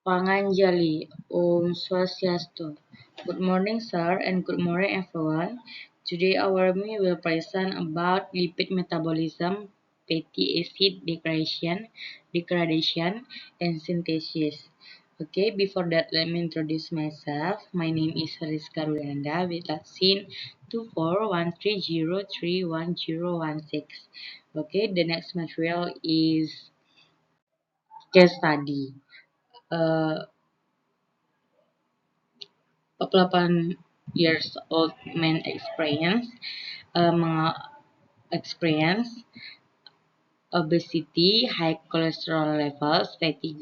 Panganjali, Om Swastiastu. Good morning, sir, and good morning, everyone. Today, our meeting will present about lipid metabolism, fatty acid degradation, and synthesis. Okay, before that, let me introduce myself. My name is Rizka Rulanda with vaccine 2413031016. Okay, the next material is case study. A 48 years old man experience obesity, high cholesterol levels, fatigue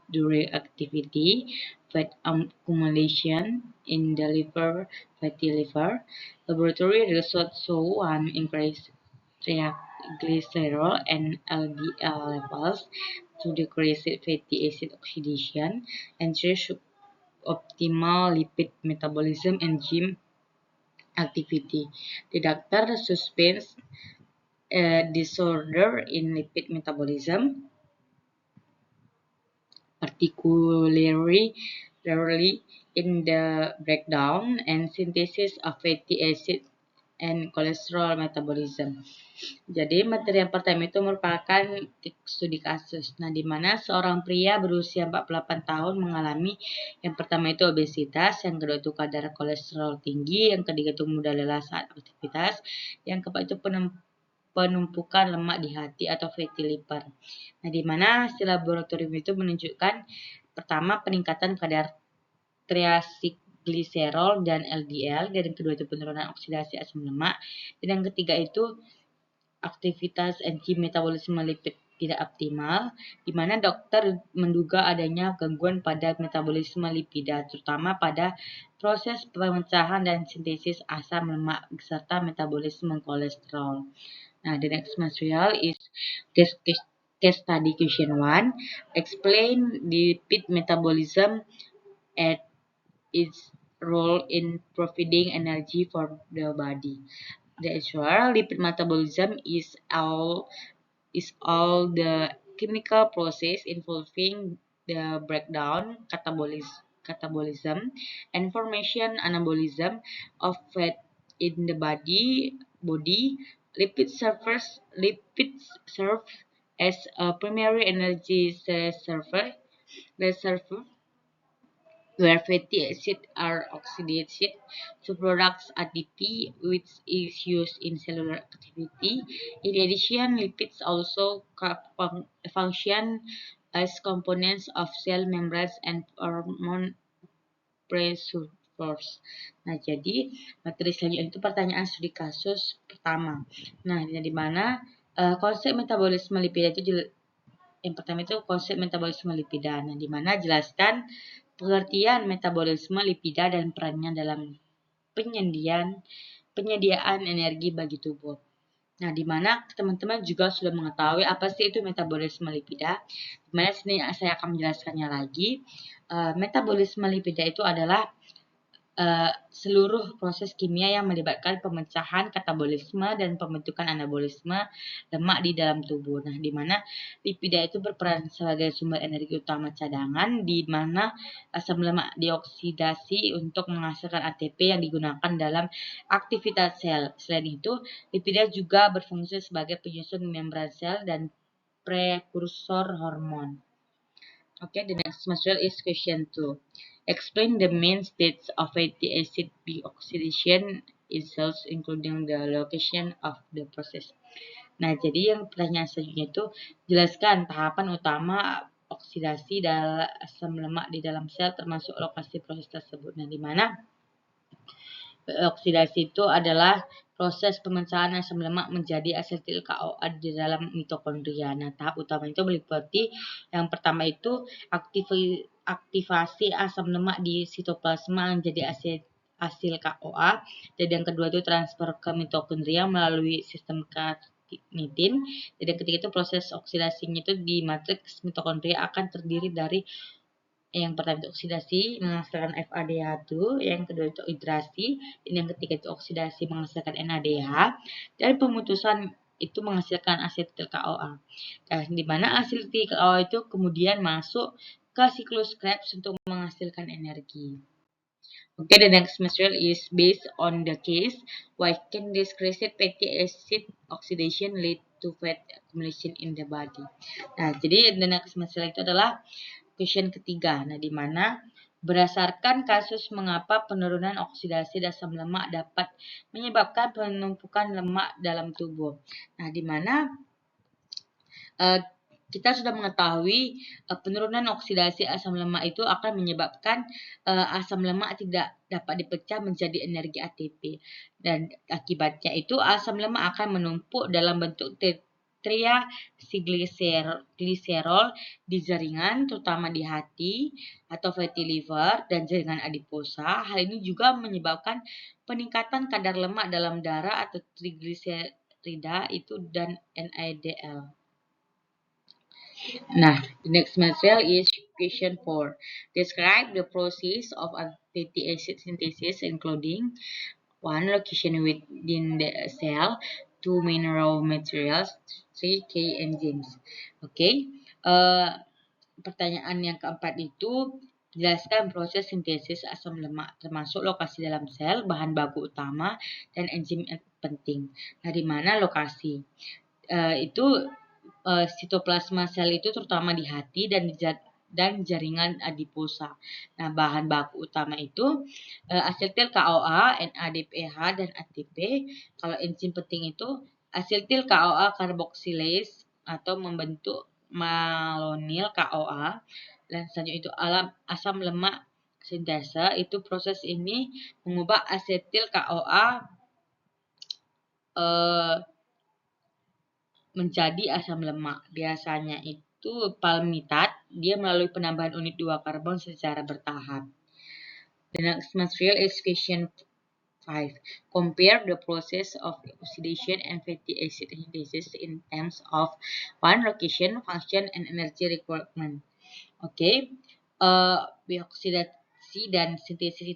during activity, fat accumulation in the liver, fatty liver. Laboratory results show one increased triglycerol and LDL levels to decrease fatty acid oxidation and three optimal lipid metabolism and gym activity. The doctor suspects a disorder in lipid metabolism, particularly in the breakdown and synthesis of fatty acid and cholesterol metabolism. Jadi materi yang pertama itu merupakan studi kasus. Nah, di mana seorang pria berusia 48 tahun mengalami yang pertama itu obesitas, yang kedua itu kadar kolesterol tinggi, yang ketiga itu mudah lelah saat aktivitas, yang keempat itu penumpukan lemak di hati atau fatty liver. Nah, di mana hasil laboratorium itu menunjukkan pertama peningkatan kadar triacylglycerol dan LDL, dan yang kedua itu penurunan oksidasi asam lemak, dan yang ketiga itu aktivitas enzim metabolisme lipid tidak optimal, di mana dokter menduga adanya gangguan pada metabolisme lipida, terutama pada proses pemecahan dan sintesis asam lemak serta metabolisme kolesterol. Now, the next material is case study question 1. Explain lipid metabolism and its role in providing energy for the body. The actual lipid metabolism is all the chemical process involving the breakdown, catabolism, and formation anabolism of fat in the body. Lipids serve as a primary energy reservoir where fatty acids are oxidized to products ATP, which is used in cellular activity. In addition, lipids also function as components of cell membranes and hormone reservoirs. Nah, jadi materi selanjutnya itu pertanyaan studi kasus pertama. Nah, di mana konsep metabolisme lipida itu yang pertama itu konsep metabolisme lipida. Nah, di mana jelaskan pengertian metabolisme lipida dan perannya dalam penyediaan energi bagi tubuh. Nah, di mana teman-teman juga sudah mengetahui apa sih itu metabolisme lipida. Di mana sini saya akan menjelaskannya lagi. Metabolisme lipida itu adalah seluruh proses kimia yang melibatkan pemecahan katabolisme dan pembentukan anabolisme lemak di dalam tubuh. Nah, di mana lipida itu berperan sebagai sumber energi utama cadangan, di mana asam lemak dioksidasi untuk menghasilkan ATP yang digunakan dalam aktivitas sel. Selain itu, lipida juga berfungsi sebagai penyusun membran sel dan prekursor hormon. Okay, the next material is question 2. Explain the main states of fatty acid deoxidation in cells, including the location of the process. Nah, jadi yang pertanyaan selanjutnya itu jelaskan tahapan utama oksidasi dalam asam lemak di dalam sel, termasuk lokasi proses tersebut. Nah, di mana oksidasi itu adalah proses pemecahan asam lemak menjadi asetil CoA di dalam mitokondria. Nah, tahap utama itu meliputi yang pertama itu aktivasi asam lemak di sitoplasma menjadi asil CoA, dan yang kedua itu transfer ke mitokondria melalui sistem carnitine, dan yang ketiga itu proses oksidasinya itu di matriks mitokondria akan terdiri dari yang pertama itu oksidasi menghasilkan FADH2, yang kedua itu hidrasi, dan yang ketiga itu oksidasi menghasilkan NADH, dan pemutusan itu menghasilkan asetil CoA. Nah, di mana asetil CoA itu kemudian masuk ke siklus Krebs untuk menghasilkan energi. Okay, the next material is based on the case why can decreased fatty acid oxidation lead to fat accumulation in the body. Nah, jadi the next material itu adalah question ketiga. Nah, di mana berdasarkan kasus mengapa penurunan oksidasi asam lemak dapat menyebabkan penumpukan lemak dalam tubuh. Nah, di mana kita sudah mengetahui penurunan oksidasi asam lemak itu akan menyebabkan asam lemak tidak dapat dipecah menjadi energi ATP. Dan akibatnya itu asam lemak akan menumpuk dalam bentuk triacylglycerol di jaringan, terutama di hati atau fatty liver dan jaringan adiposa. Hal ini juga menyebabkan peningkatan kadar lemak dalam darah atau trigliserida itu dan NADL. Nah, the next material is question 4. Describe the process of fatty acid synthesis including 1. Location within the cell, 2. Main raw materials, 3. key enzymes. Oke, pertanyaan yang keempat itu jelaskan proses sintesis asam lemak termasuk lokasi dalam sel, bahan baku utama, dan enzim penting. Nah, di mana lokasi? Itu sitoplasma sel itu terutama di hati dan jaringan adiposa. Nah, bahan baku utama itu asetil CoA, NADPH, dan ATP. Kalau enzim penting itu asetil CoA karboksilase atau membentuk malonyl CoA. Dan selanjutnya itu asam lemak sintase. Itu proses ini mengubah asetil CoA menjadi asam lemak. Biasanya itu palmitat, dia melalui penambahan unit 2 karbon secara bertahap. The next material is question 5. Compare the process of oxidation and fatty acid synthesis in terms of 1. Location, function, and energy requirement. Oke, bioksidasi dan sintesis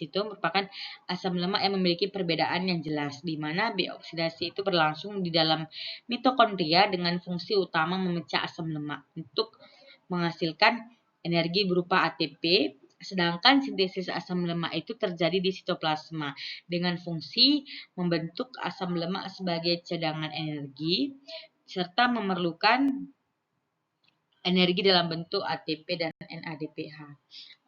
itu merupakan asam lemak yang memiliki perbedaan yang jelas, di mana bioksidasi itu berlangsung di dalam mitokondria dengan fungsi utama memecah asam lemak untuk menghasilkan energi berupa ATP, sedangkan sintesis asam lemak itu terjadi di sitoplasma dengan fungsi membentuk asam lemak sebagai cadangan energi serta memerlukan energi dalam bentuk ATP dan NADPH.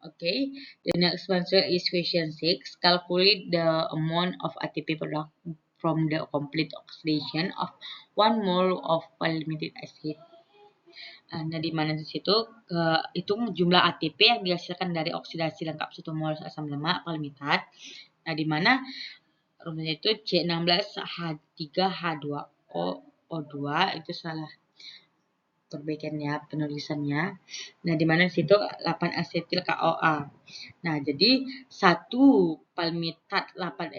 Okay, the next answer is question 6. Calculate the amount of ATP product from the complete oxidation of 1 mole of palmitic acid. Nah, di mana di situ hitung jumlah ATP yang dihasilkan dari oksidasi lengkap 1 mol asam lemak palmitat. Nah, di mana rumusnya itu C16H3H2O2 itu salah perbaikannya penulisannya. Nah, di mana situ 8 asetil CoA. Nah, jadi 1 palmitat 8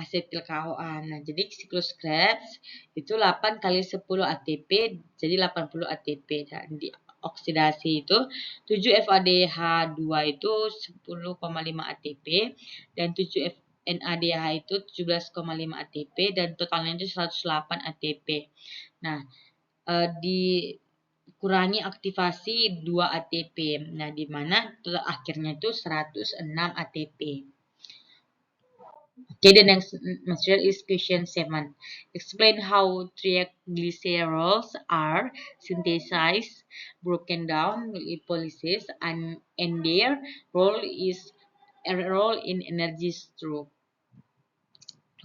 asetil CoA. Nah, jadi siklus Krebs itu 8 kali 10 ATP jadi 80 ATP dan di oksidasi itu 7 FADH2 itu 10,5 ATP dan 7 NADH itu 17,5 ATP dan totalnya itu 108 ATP. Nah, dikurangi aktivasi 2 ATP. Nah, di mana akhirnya itu 106 ATP. Okay, the next material is question 7. Explain how triacylglycerols are synthesized, broken down, lipolysis, and their role in energy storage.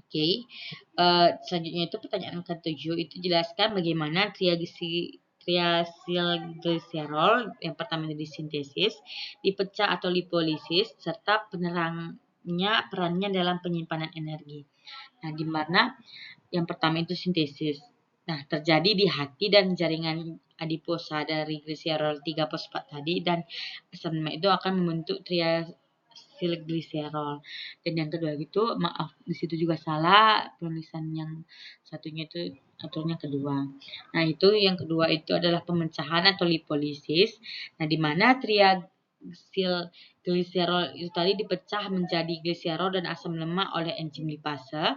Oke, selanjutnya itu pertanyaan ke-7 itu jelaskan bagaimana triacylglycerol yang pertama itu disintesis, dipecah atau lipolisis, serta perannya dalam penyimpanan energi. Nah, di mana yang pertama itu sintesis. Nah, terjadi di hati dan jaringan adiposa dari gliserol 3 fosfat tadi dan asam lemak itu akan membentuk triacylglycerol. Dan yang kedua itu maaf di situ juga salah penulisan yang satunya itu aturnya kedua. Nah, itu yang kedua itu adalah pemecahan atau lipolisis. Nah, di mana triacylglycerol itu tadi dipecah menjadi gliserol dan asam lemak oleh enzim lipase.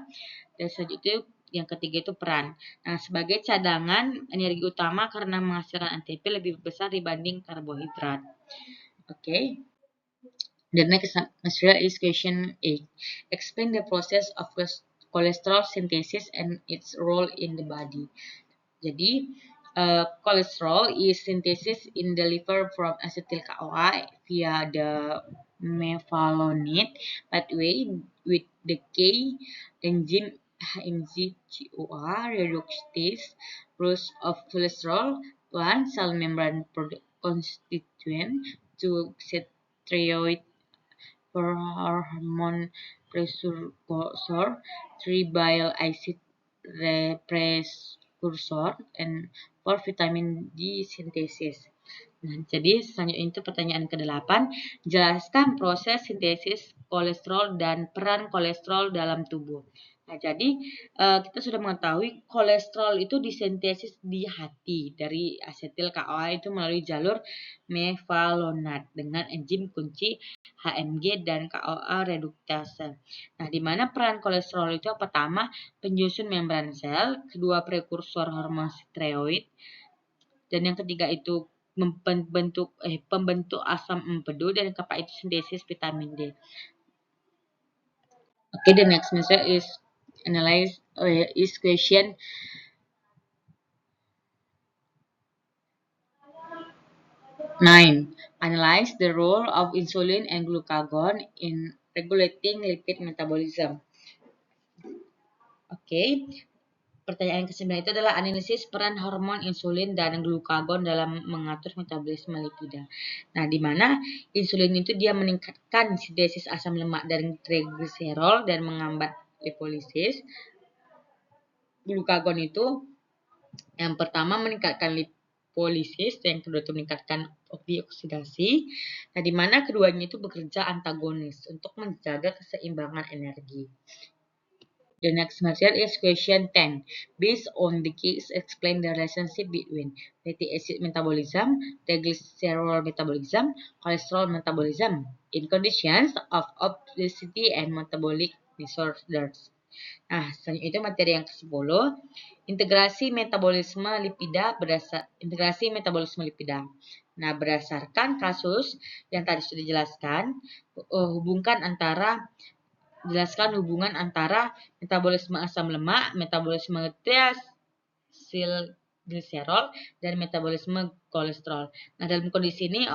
Dan selanjutnya yang ketiga itu peran. Nah, sebagai cadangan energi utama karena menghasilkan ATP lebih besar dibanding karbohidrat. Okay. The next material is question 8. Explain the process of cholesterol synthesis and its role in the body. Jadi, cholesterol is synthesis in the liver from acetyl-CoA via the mevalonate pathway with the K enzyme HMG-CoA reductase routes of cholesterol, one cell membrane constituent to steroid hormone precursor, 3 bile acid precursor, and 4 vitamin D synthesis. Nah, jadi selanjutnya itu pertanyaan ke-8. Jelaskan proses sintesis kolesterol dan peran kolesterol dalam tubuh. Nah, jadi kita sudah mengetahui kolesterol itu disintesis di hati dari asetil-CoA itu melalui jalur mevalonat dengan enzim kunci HMG dan CoA reduktase. Nah, di mana peran kolesterol itu pertama penyusun membran sel, kedua prekursor hormon steroid, dan yang ketiga itu pembentuk asam empedu, dan yang keempat itu sintesis vitamin D. Okay, the next method is analyze is question 9. Analyze the role of insulin and glucagon in regulating lipid metabolism. Okay. Pertanyaan ke-9 itu adalah analisis peran hormon insulin dan glukagon dalam mengatur metabolisme lipida. Nah, di mana insulin itu dia meningkatkan sintesis asam lemak dan trigliserol dan menghambat lipolisis. Glukagon itu yang pertama meningkatkan lipolisis, yang kedua itu meningkatkan oksidasi. Nah, di mana keduanya itu bekerja antagonis untuk menjaga keseimbangan energi. The next material is question 10. Based on the case, explain the relationship between fatty acid metabolism, triglycerol metabolism, cholesterol metabolism in conditions of obesity and metabolic disorders. Nah, selanjutnya itu materi yang ke-10. Integrasi metabolisme lipida. Nah, berdasarkan kasus yang tadi sudah dijelaskan, jelaskan hubungan antara metabolisme asam lemak, metabolisme triacylglycerol, dan metabolisme kolesterol. Nah, dalam kondisi ini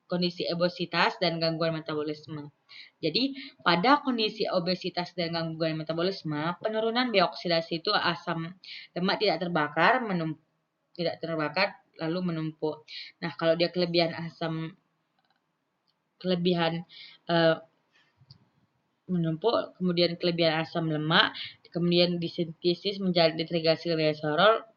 kondisi obesitas dan gangguan metabolisme. Jadi, pada kondisi obesitas dan gangguan metabolisme, penurunan bioksidasi itu asam lemak tidak terbakar lalu menumpuk. Nah, kalau dia kelebihan menumpuk, kemudian kelebihan asam lemak, kemudian disintesis menjadi triacylglycerol,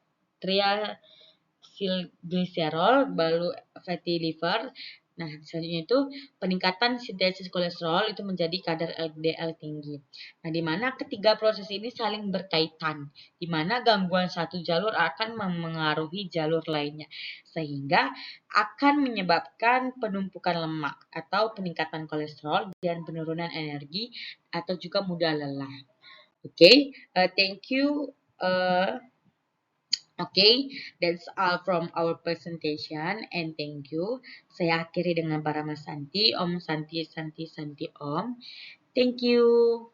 baru fatty liver. Nah, selanjutnya itu peningkatan sintesis kolesterol itu menjadi kadar LDL tinggi. Nah, di mana ketiga proses ini saling berkaitan, di mana gangguan satu jalur akan memengaruhi jalur lainnya, sehingga akan menyebabkan penumpukan lemak atau peningkatan kolesterol dan penurunan energi atau juga mudah lelah. Okay, thank you. Okay, that's all from our presentation and thank you. Saya akhiri dengan para Mas Santi, Om Santi, Om. Thank you.